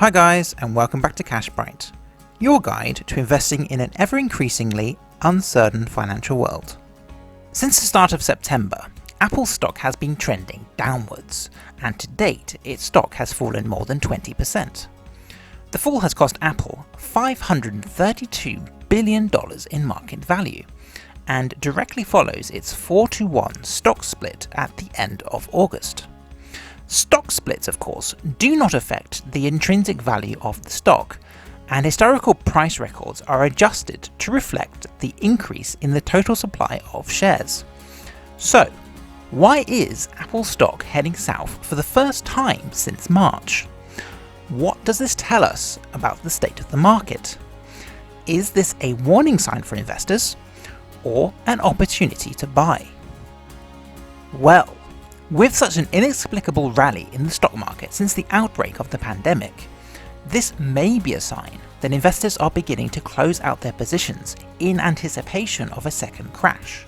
Hi guys, and welcome back to CashBright, your guide to investing in an ever-increasingly uncertain financial world. Since the start of September, Apple's stock has been trending downwards, and to date its stock has fallen more than 20%. The fall has cost Apple $532 billion in market value, and directly follows its 4-to-1 stock split at the end of August. Stock splits, of course, do not affect the intrinsic value of the stock, and historical price records are adjusted to reflect the increase in the total supply of shares. So, why is Apple stock heading south for the first time since March? What does this tell us about the state of the market? Is this a warning sign for investors, or an opportunity to buy? Well, with such an inexplicable rally in the stock market since the outbreak of the pandemic, this may be a sign that investors are beginning to close out their positions in anticipation of a second crash.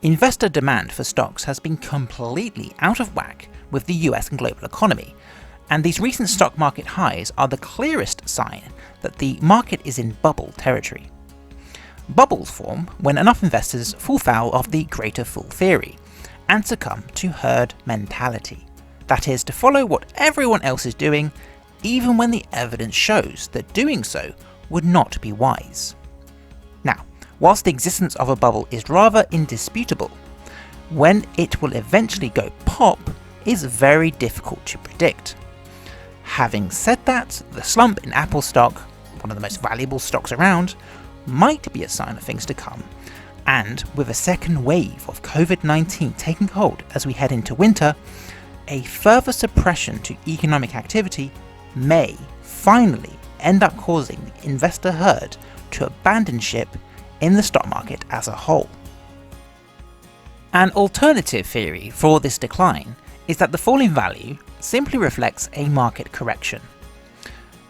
Investor demand for stocks has been completely out of whack with the US and global economy, and these recent stock market highs are the clearest sign that the market is in bubble territory. Bubbles form when enough investors fall foul of the greater fool theory and succumb to herd mentality. That is, to follow what everyone else is doing, even when the evidence shows that doing so would not be wise. Now, whilst the existence of a bubble is rather indisputable, when it will eventually go pop is very difficult to predict. Having said that, the slump in Apple stock, one of the most valuable stocks around, might be a sign of things to come. And with a second wave of COVID-19 taking hold as we head into winter, a further suppression to economic activity may finally end up causing the investor herd to abandon ship in the stock market as a whole. An alternative theory for this decline is that the fall in value simply reflects a market correction.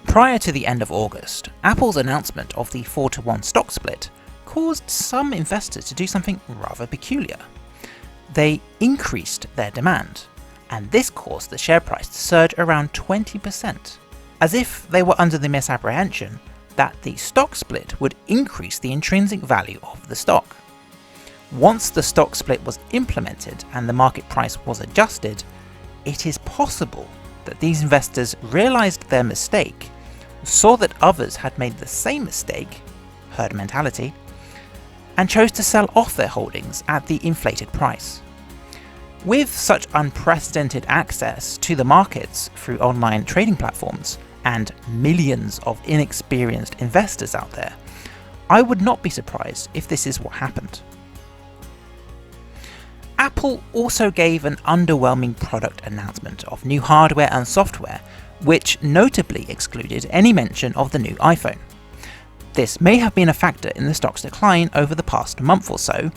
Prior to the end of August, Apple's announcement of the 4-to-1 stock split caused some investors to do something rather peculiar. They increased their demand, and this caused the share price to surge around 20%, as if they were under the misapprehension that the stock split would increase the intrinsic value of the stock. Once the stock split was implemented and the market price was adjusted, it is possible that these investors realized their mistake, saw that others had made the same mistake, herd mentality, and chose to sell off their holdings at the inflated price. With such unprecedented access to the markets through online trading platforms and millions of inexperienced investors out there, I would not be surprised if this is what happened. Apple also gave an underwhelming product announcement of new hardware and software, which notably excluded any mention of the new iPhone. This may have been a factor in the stock's decline over the past month or so,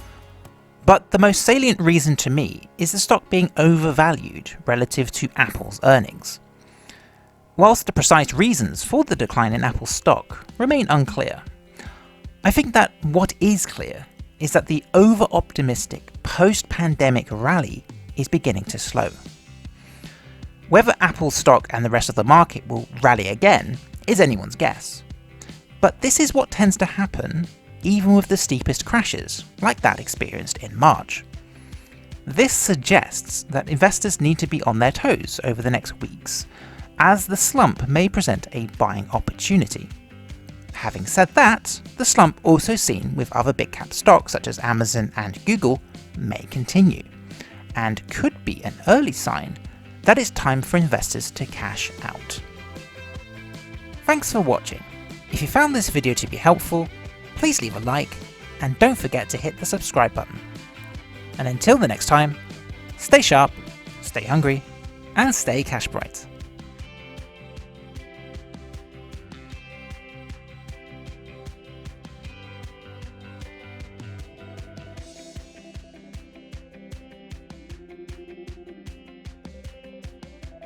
but the most salient reason to me is the stock being overvalued relative to Apple's earnings. Whilst the precise reasons for the decline in Apple's stock remain unclear, I think that what is clear is that the over-optimistic post-pandemic rally is beginning to slow. Whether Apple's stock and the rest of the market will rally again is anyone's guess. But this is what tends to happen even with the steepest crashes, like that experienced in March. This suggests that investors need to be on their toes over the next weeks, as the slump may present a buying opportunity. Having said that, the slump also seen with other big cap stocks such as Amazon and Google may continue, and could be an early sign that it's time for investors to cash out. Thanks for watching. If you found this video to be helpful, please leave a like, and don't forget to hit the subscribe button. And until the next time, stay sharp, stay hungry, and stay cash bright.